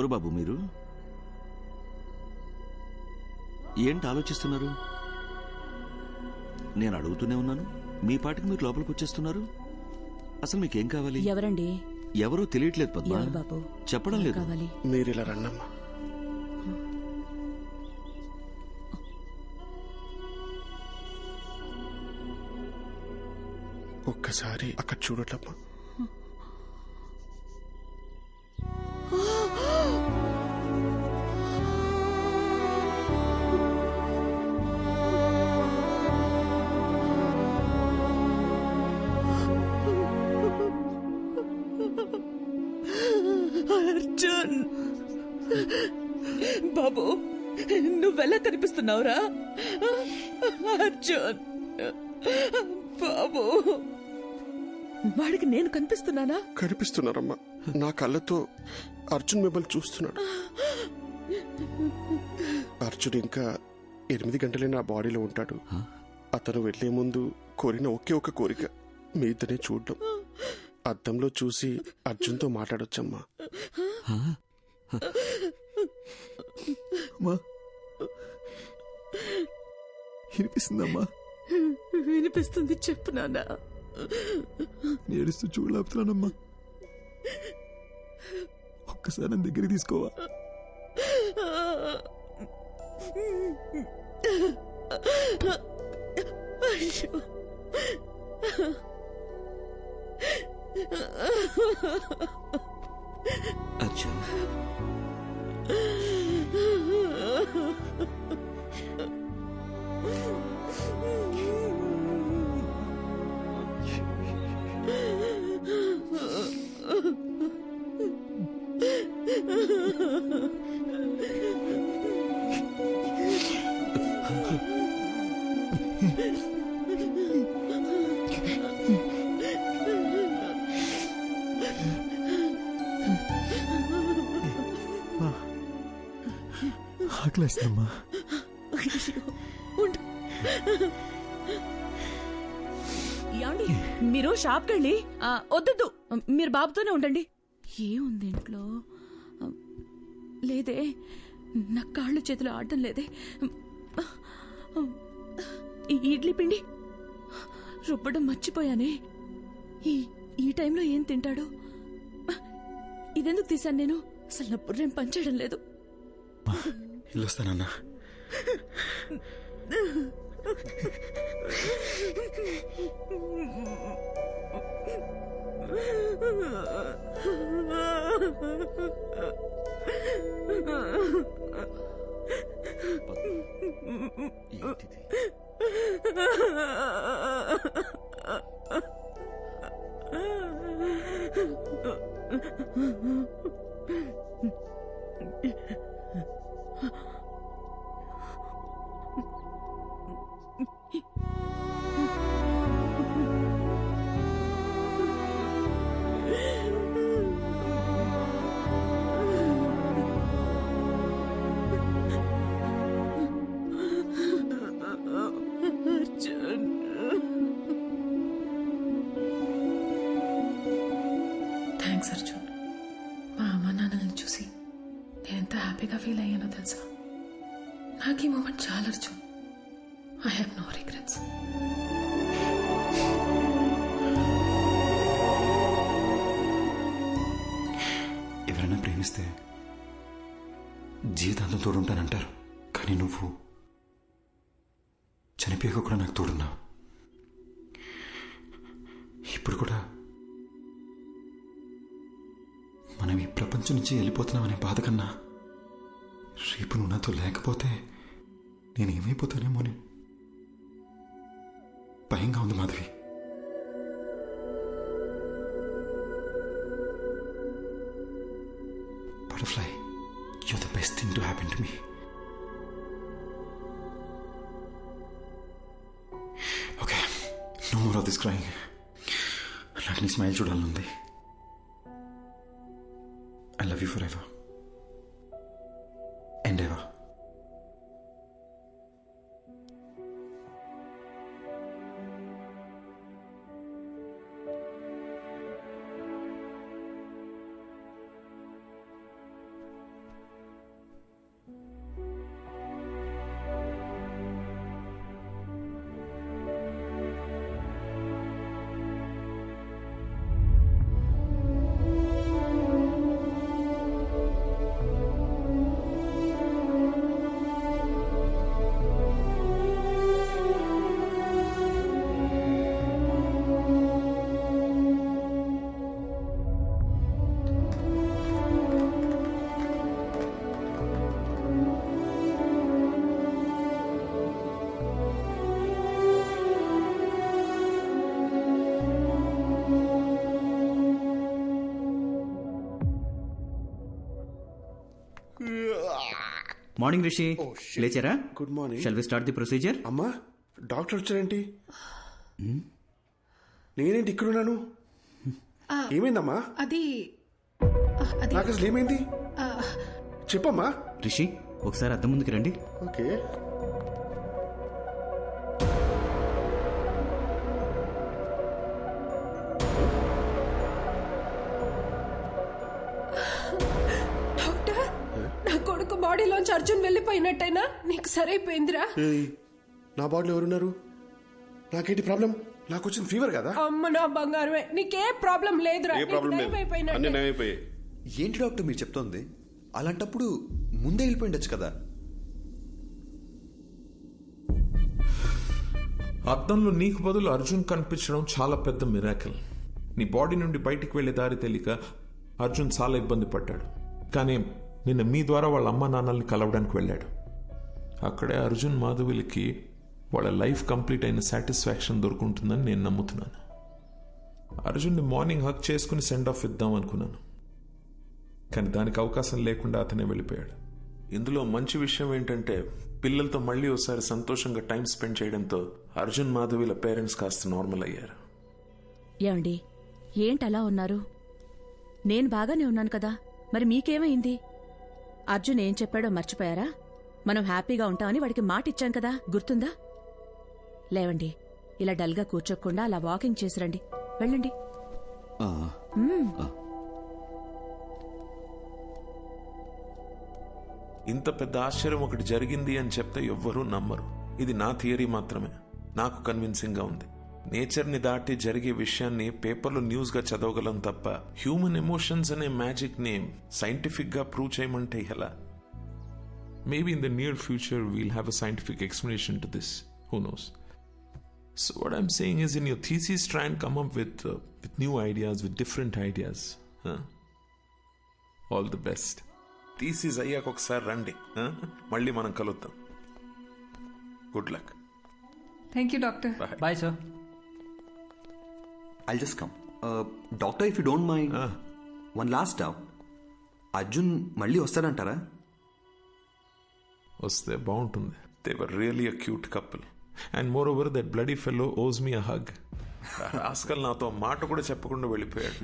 ఎవరు బాబు మీరు? ఏంటి ఆలోచిస్తున్నారు? నేను అడుగుతూనే ఉన్నాను, మీ పాటికి మీరు లోపలికి వచ్చేస్తున్నారు. అసలు మీకేం కావాలి? ఎవరండి? ఎవరో తెలియట్లేదు పద్మా. బాబు చెప్పడం లేదు. కావాలి. మీరు ఇలా రండమ్మా. ఒక్కసారి అక్కడ చూడట్లమ్మా. అర్జున్ బాబు, నువ్వెలా కనిపిస్తున్నావురా? అర్జున్ బాబు, వాడికి నేను కనిపిస్తున్నానా? కనిపిస్తున్నారమ్మా. నా కళ్ళతో అర్జున్ మిమ్మల్ని చూస్తున్నాడు. అర్జున్ ఇంకా 8 గంటలే నా బాడీలో ఉంటాడు. అతను వెళ్లే ముందు కోరిన ఒకే ఒక కోరిక మీ ఇద్దరిని చూడడం. అద్దంలో చూసి అర్జున్తో మాట్లాడొచ్చమ్మా. వినిపిస్తుందమ్మా? వినిపిస్తుంది, చెప్పు నాన్న. ఏడుస్తూ చూడలేపుతున్నానమ్మా. ఒక్కసారి నా దగ్గరికి తీసుకోవా? అయ్యో, అర్జున్, ఆకలేస్తుందమ్మా. ఏమండి, మీరు షాప్కి వెళ్ళి వద్దు, మీరు బాబుతోనే ఉండండి. ఏముంది ఇంట్లో? లేదే, నా కాళ్ళు చేతులు ఆడటం లేదే. ఈ ఇడ్లీ పిండి రుబ్బడం మర్చిపోయానే. ఈ టైంలో ఏం తింటాడు? ఇదెందుకు తీశాను నేను? అసలు నా బుర్రేం పనిచేయడం లేదు. వెళ్ళొస్తానన్నా. ఏంటిది? థ్యాంక్స్ అర్జున్. మా అమ్మ నాన్నల్ని చూసి నేను ఎంత హ్యాపీగా ఫీల్ అయ్యానో తెలుసా? నాకు ఈ మూమెంట్ చాలా Arjun. I have no regrets. ఎవరైనా ప్రేమిస్తే జీవితాంతం తోడుంటానంటారు, కానీ నువ్వు చనిపోయాక కూడా నాకు తోడున్నావు. ఇప్పుడు కూడా మనం ఈ ప్రపంచం నుంచి వెళ్ళిపోతున్నామనే బాధ కన్నా రేపు నువ్వు నాతో లేకపోతే నేనేమైపోతానేమోని భయంగా ఉంది Madhavi. Butterfly, you're the best thing to happen to me. Okay, no more of this crying. నాకు నీ స్మైల్ చూడాలనుంది. I love you forever and ever. Morning Rishi, లేచారా? Good morning. Shall we start the procedure? అమ్మా, డాక్టర్ వచ్చారేంటి? నేనేంటి ఇక్కడున్నాను? ఏమైందమ్మా? అది అది నాకు అసలు ఏమైంది చెప్పమ్మా. రిషి, ఒకసారి అద్దం ముందుకు రండి. ఓకే. డాక్టర్, నా కొడుకు బాడీలోంచి అర్జున్ వెళ్ళిపోయినట్టయినా నీకు సరైపోయిందిరా. ఏయ్, నా బాడీలో ఎవరున్నారు? నాకేంటి ప్రాబ్లం? నాకు వచ్చిన ఫీవర్ కదా. అమ్మ నా బంగారమే, నీకే ప్రాబ్లం లేదురా. ఏ ప్రాబ్లం లేదు, నయమైపోయినట్టే. అన్ని నయమైపోయాయి. ఏంటి డాక్టర్ మీరు చెప్తోంది? అలాంటప్పుడు ముందే వెళ్ళిపోయిండొచ్చు కదా. అద్దంలో నీకు బదులు అర్జున్ కనిపించడం చాలా పెద్ద మిరాకిల్. నీ బాడీ నుండి బయటికి వెళ్లే దారి తెలియక అర్జున్ చాలా ఇబ్బంది పడ్డాడు. కానీ నిన్న మీ ద్వారా వాళ్ళ అమ్మా నాన్నల్ని కలవడానికి వెళ్ళాడు. అక్కడే అర్జున్ మాధవిలకి వాళ్ళ లైఫ్ కంప్లీట్ అయిన సాటిస్ఫాక్షన్ దొరుకుంటుందని నేను నమ్ముతున్నాను. అర్జున్ని మార్నింగ్ హక్ చేసుకుని సెండ్ ఆఫ్ ఇద్దాం అనుకున్నాను, కానీ దానికి అవకాశం లేకుండా అతనే వెళ్ళిపోయాడు. ఇందులో మంచి విషయం ఏంటంటే పిల్లలతో మళ్ళీ ఒకసారి సంతోషంగా టైం స్పెండ్ చేయడంతో అర్జున్ మాధవిల పేరెంట్స్ కాస్త నార్మల్ అయ్యారు. ఏమండి, ఏంటలా ఉన్నారు? నేను బాగానే ఉన్నాను కదా, మరి మీకేమైంది? అర్జున్ ఏం చెప్పాడో మర్చిపోయారా? మనం హ్యాపీగా ఉంటామని వాడికి మాట ఇచ్చాం కదా, గుర్తుందా? లేవండి, ఇలా డల్గా కూర్చోకుండా అలా వాకింగ్ చేసిరండి. వెళ్ళండి. ఇంత పెద్ద ఆశ్చర్యం ఒకటి జరిగింది అని చెప్తే ఎవ్వరూ నమ్మరు. ఇది నా థియరీ మాత్రమే, నాకు కన్విన్సింగ్ గా ఉంది. నేచర్ని దాటి జరిగే విషయాన్ని పేపర్లో న్యూస్ గా చదవగలం తప్ప హ్యూమన్ ఎమోషన్స్ అనే మ్యాజిక్ ని సైంటిఫిక్ గా ప్రూవ్ చేయమంటే ఎలా? Maybe in the near future we'll have a scientific explanation to this. Who knows? So what I'm saying is, in your thesis, try and come up with new ideas, with different ideas. All the best. Thesis అయ్యాక ఒకసారి రండి, మళ్ళీ మనం కలుద్దాం. Good luck. Thank you doctor. Bye sir. I'll just come. Doctor, if you don't mind, one last doubt. Arjun మళ్ళీ వస్తాడంటారా? వస్తే బాగుంటుంది. They were really a cute couple. And moreover, that bloody fellow owes me a hug. Rascal నాతో మాట కూడా చెప్పకుండా వెళ్ళిపోయాడు.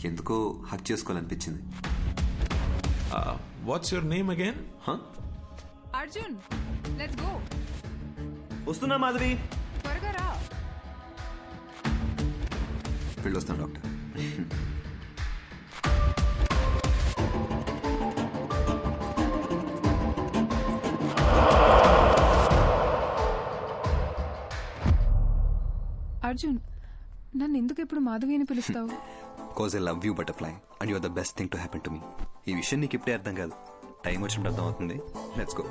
ఎందుకో hug చేసుకోవాలనిపించింది. What's your name again? Arjun, let's go. వస్తున్నా మాధవి. త్వరగా రా. వెళ్ళొస్తాను డాక్టర్. అర్జున్, నన్ను ఎందుకు ఇప్పుడు మాధవి అని పిలుస్తావు? Because I love you, butterfly, and you're the best thing to happen to me. ఈ విషయం నీకు ఇప్పుడే అర్థం కాదు, టైం వచ్చినప్పుడు అర్థం అవుతుంది. Let's go.